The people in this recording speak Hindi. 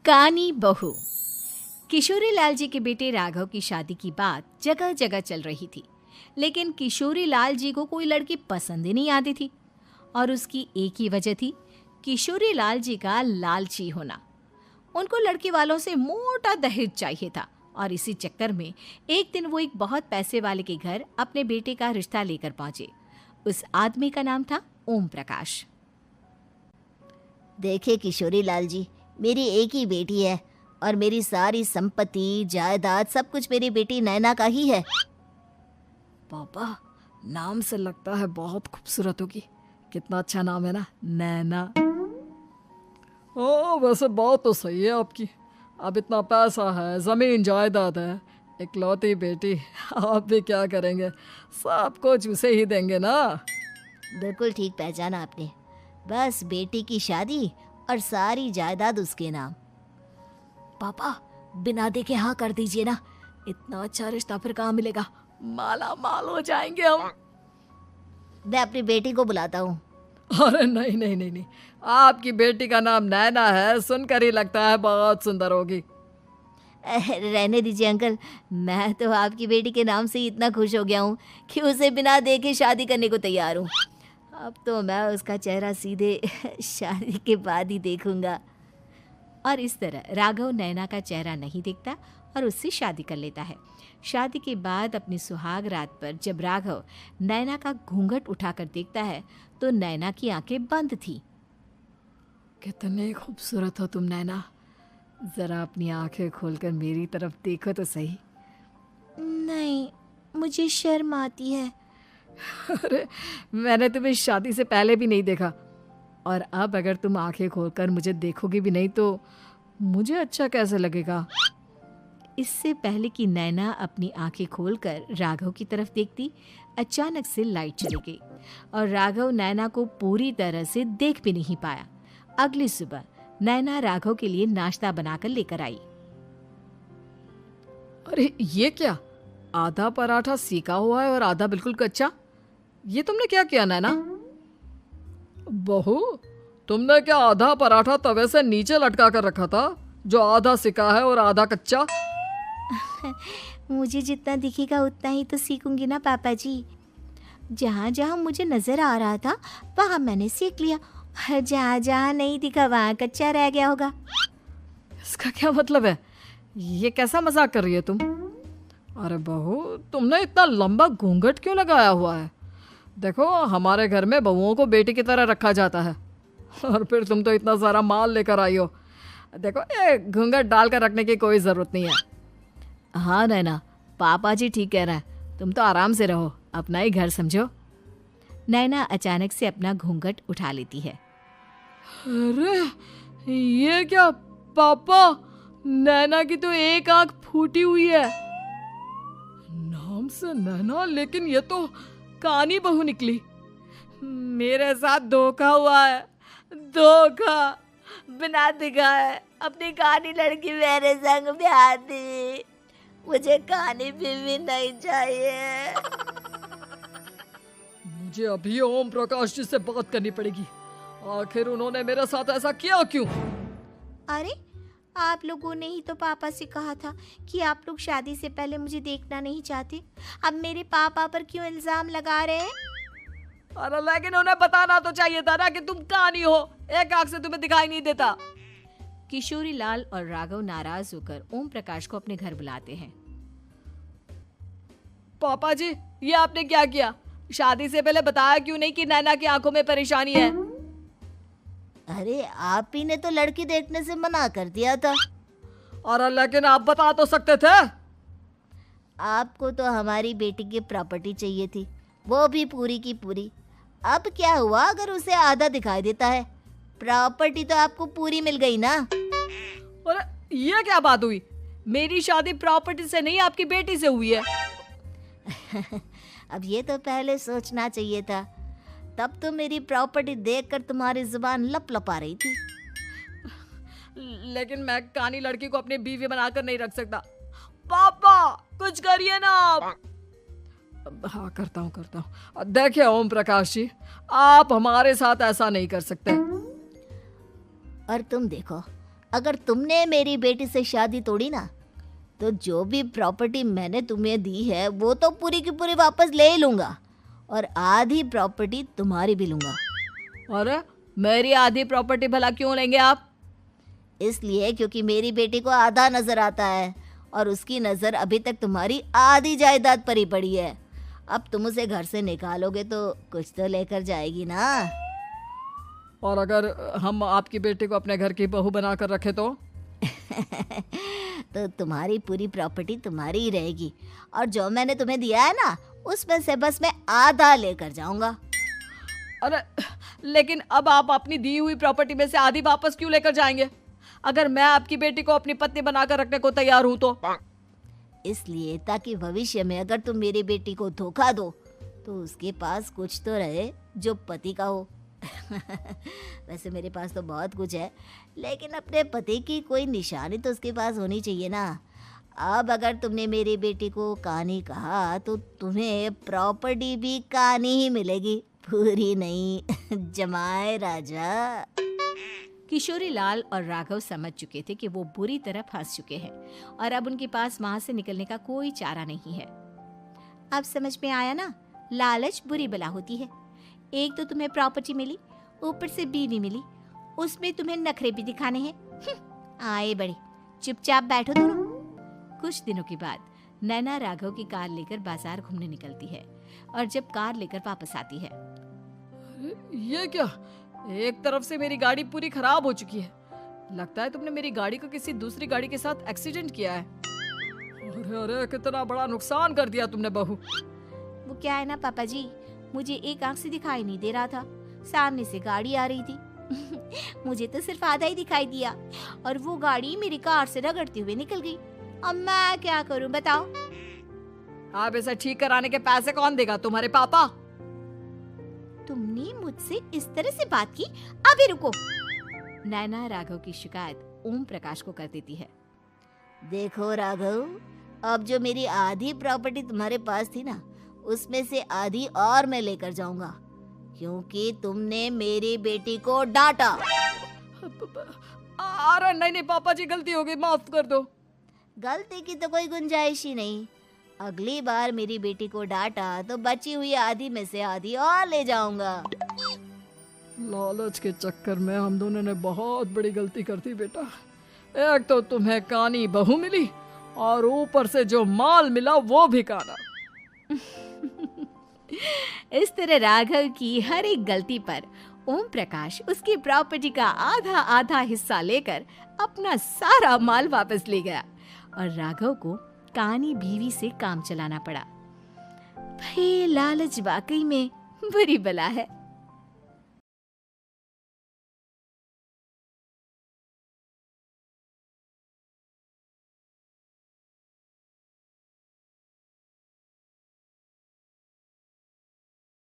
कानी बहू। किशोरी लाल जी के बेटे राघव की शादी की बात जगह जगह चल रही थी, लेकिन किशोरी लाल जी को कोई लड़की पसंद ही नहीं आती थी। और उसकी एक ही वजह थी, किशोरी लाल जी का लालची होना। उनको लड़की वालों से मोटा दहेज चाहिए था और इसी चक्कर में एक दिन वो एक बहुत पैसे वाले के घर अपने बेटे का रिश्ता लेकर पहुंचे। उस आदमी का नाम था ओम प्रकाश। देखे किशोरी लाल जी, मेरी एक ही बेटी है और मेरी सारी संपत्ति जायदाद सब कुछ मेरी बेटी नैना का ही है। पापा, नाम से लगता है बहुत खूबसूरत होगी। कितना अच्छा नाम है ना, नैना। ओ, वैसे बात तो सही है आपकी। अब इतना पैसा है, जमीन जायदाद है, इकलौती बेटी, आप भी क्या करेंगे? सब कुछ उसे ही देंगे ना। बिल्कुल ठीक पहचाना आपने। बस बेटी की शादी और सारी जायदाद उसके नाम। पापा, बिना देखे हाँ कर दीजिए ना। इतना अच्छा रिश्ता फिर कहाँ मिलेगा? माला माल हो जाएंगे हम। मैं अपनी बेटी को बुलाता हूँ। अरे नहीं नहीं नहीं नहीं, आपकी बेटी का नाम नैना है, सुनकर ही लगता है बहुत सुंदर होगी। रहने दीजिए अंकल, मैं तो आपकी बेटी के नाम से ही इतना खुश हो गया हूँ कि उसे बिना देखे शादी करने को तैयार हूँ। अब तो मैं उसका चेहरा सीधे शादी के बाद ही देखूंगा। और इस तरह राघव नैना का चेहरा नहीं देखता और उससे शादी कर लेता है। शादी के बाद अपनी सुहाग रात पर जब राघव नैना का घूंघट उठाकर देखता है तो नैना की आंखें बंद थी। कितनी खूबसूरत हो तुम नैना, जरा अपनी आंखें खोलकर मेरी तरफ देखो तो सही। नहीं, मुझे शर्म आती है। अरे, मैंने तुम्हें शादी से पहले भी नहीं देखा, और अब अगर तुम आंखें खोलकर मुझे देखोगी भी नहीं तो मुझे अच्छा कैसे लगेगा? इससे पहले कि नैना अपनी आंखें खोलकर राघव की तरफ देखती, अचानक से लाइट चली गई और राघव नैना को पूरी तरह से देख भी नहीं पाया। अगली सुबह नैना राघव के लिए नाश्ता बनाकर लेकर आई। अरे ये क्या, आधा पराठा सीका हुआ है और आधा बिल्कुल कच्चा। ये तुमने क्या किया नैना? बहू, तुमने क्या आधा पराठा तवे से नीचे लटका कर रखा था, जो आधा सिका है और आधा कच्चा? मुझे जितना दिखेगा उतना ही तो सीखूंगी ना पापा जी। जहाँ जहाँ मुझे नजर आ रहा था वहाँ मैंने सीख लिया, और जहाँ जहाँ नहीं दिखा वहाँ कच्चा रह गया होगा। इसका क्या मतलब है? ये कैसा मजाक कर रही है तुम? अरे बहू, तुमने इतना लंबा घूंघट क्यों लगाया हुआ है? देखो, हमारे घर में बहुओं को बेटी की तरह रखा जाता है, और फिर तुम तो इतना सारा माल लेकर आई हो। देखो, ये घूंघट डालकर रखने की कोई ज़रूरत नहीं है। हाँ नैना, पापा जी ठीक कह रहे हैं, तुम तो आराम से रहो, अपना ही घर समझो। नैना अचानक से अपना घूंघट उठा लेती है। अरे ये क्या पापा, नैना की तो एक आंख फूटी हुई है। नाम से नैना, लेकिन ये तो कानी बहू निकली। मेरे साथ धोखा हुआ है, धोखा। बिना दिखाए अपनी कानी लड़की मेरे संग ब्याह दी। मुझे कानी बीवी नहीं चाहिए। मुझे अभी ओम प्रकाश जी से बात करनी पड़ेगी। आखिर उन्होंने मेरे साथ ऐसा किया क्यों? अरे, आप लोगों ने ही तो पापा से कहा था कि आप लोग शादी से पहले मुझे देखना नहीं चाहते। अब मेरे पापा पर क्यों इल्जाम लगा रहे हैं? अरे लेकिन उन्हें बताना तो चाहिए था ना कि तुम कानी हो, एक आंख से तुम्हें दिखाई नहीं देता। किशोरी लाल और राघव नाराज होकर ओम प्रकाश को अपने घर बुलाते हैं। पापा जी, ये आपने क्या किया? शादी से पहले बताया क्यों नहीं कि नैना की आंखों में परेशानी है? अरे, आप ही ने तो लड़की देखने से मना कर दिया था। अरे लेकिन आप बता तो सकते थे। आपको तो हमारी बेटी की प्रॉपर्टी चाहिए थी, वो भी पूरी की पूरी। अब क्या हुआ अगर उसे आधा दिखाई देता है? प्रॉपर्टी तो आपको पूरी मिल गई ना। अरे ये क्या बात हुई? मेरी शादी प्रॉपर्टी से नहीं, आपकी बेटी से हुई है। अब ये तो पहले सोचना चाहिए था, तब तो मेरी प्रॉपर्टी देखकर तुम्हारी जुबान लप लपा रही थी। लेकिन मैं कानी लड़की को अपनी बीवी बनाकर नहीं रख सकता। पापा, कुछ करिए ना आप। हाँ, करता हूँ। देखिए ओम प्रकाश जी, आप हमारे साथ ऐसा नहीं कर सकते। और तुम देखो, अगर तुमने मेरी बेटी से शादी तोड़ी ना, तो जो भी प्रॉपर्टी मैंने तुम्हें दी है वो तो पूरी की पूरी वापस ले ही लूँगा, और आधी प्रॉपर्टी तुम्हारी भी लूँगा। अरे मेरी आधी प्रॉपर्टी भला क्यों लेंगे आप? इसलिए क्योंकि मेरी बेटी को आधा नजर आता है और उसकी नज़र अभी तक तुम्हारी आधी जायदाद पर ही पड़ी है। अब तुम उसे घर से निकालोगे तो कुछ तो लेकर जाएगी ना। और अगर हम आपकी बेटी को अपने घर की बहू बना कर रखे तो? तो तुम्हारी पूरी प्रॉपर्टी तुम्हारी ही रहेगी, और जो मैंने तुम्हें दिया है ना, उसमें से बस मैं आधा लेकर जाऊंगा। अरे लेकिन अब आप अपनी दी हुई प्रॉपर्टी में से आधी वापस क्यों लेकर जाएंगे? अगर मैं आपकी बेटी को अपनी पत्नी बनाकर रखने को तैयार हूं तो? इसलिए ताकि भविष्य में अगर तुम मेरी बेटी को धोखा दो तो उसके पास कुछ तो रहे जो पति का हो। वैसे मेरे पास तो बहुत कुछ है, लेकिन अपने पति की कोई निशानी तो उसके पास होनी चाहिए ना। अब अगर तुमने मेरी बेटी को कानी कहा तो तुम्हें प्रॉपर्टी भी कानी ही मिलेगी, पूरी नहीं। जमाए राजा। किशोरी लाल और राघव समझ चुके थे कि वो बुरी तरह फंस चुके हैं और अब उनके पास वहां से निकलने का कोई चारा नहीं है। अब समझ में आया ना, लालच बुरी बला होती है। एक तो तुम्हें प्रॉपर्टी मिली, ऊपर से बीवी मिली, उसमें तुम्हें नखरे भी दिखाने हैं। आए बड़े, चुपचाप बैठो दोनों। कुछ दिनों के बाद नैना राघव की कार लेकर बाजार घूमने निकलती है और जब कार लेकर वापस आती है, ये क्या? एक तरफ से मेरी गाड़ी पूरी खराब हो चुकी है। लगता है तुमने मेरी गाड़ी को किसी दूसरी गाड़ी के साथ एक्सीडेंट किया है। अरे अरे कितना बड़ा नुकसान कर दिया तुमने बहू। वो क्या है ना पापा जी, मुझे एक आंख से दिखाई नहीं दे रहा था, सामने से गाड़ी आ रही थी। मुझे तो सिर्फ आधा ही दिखाई दिया और वो गाड़ी मेरी कार से रगड़ते हुए निकल गई। अब मैं क्या करूं बताओ? आप इसे ठीक कराने के पैसे कौन देगा? तुम्हारे पापा? तुमने मुझसे इस तरह से बात की? अभी रुको। नैना राघव की शिकायत ओम प्रकाश को कर देती है। देखो राघव, अब जो मेरी आधी प्रॉपर्टी तुम्हारे पास थी ना, उसमें से आधी और मैं लेकर जाऊंगा, क्योंकि तुमने मेरी बेटी को डांटा। अरे नहीं नहीं पापा जी, गलती हो गई, माफ कर दो। गलती की तो कोई गुंजाइश ही नहीं। अगली बार मेरी बेटी को डांटा तो बची हुई आधी में से आधी और ले जाऊंगा। लालच के चक्कर में हम दोनों ने बहुत बड़ी गलती कर दी बेटा। एक तो तुम्हें कानी बहू मिली और ऊपर से जो माल मिला वो भी काना। इस तरह राघव की हर एक गलती पर ओम प्रकाश उसकी प्रॉपर्टी का आधा आधा हिस्सा लेकर अपना सारा माल वापस ले गया और राघव को कानी बीवी से काम चलाना पड़ा। भाई लालच वाकई में बुरी बला है।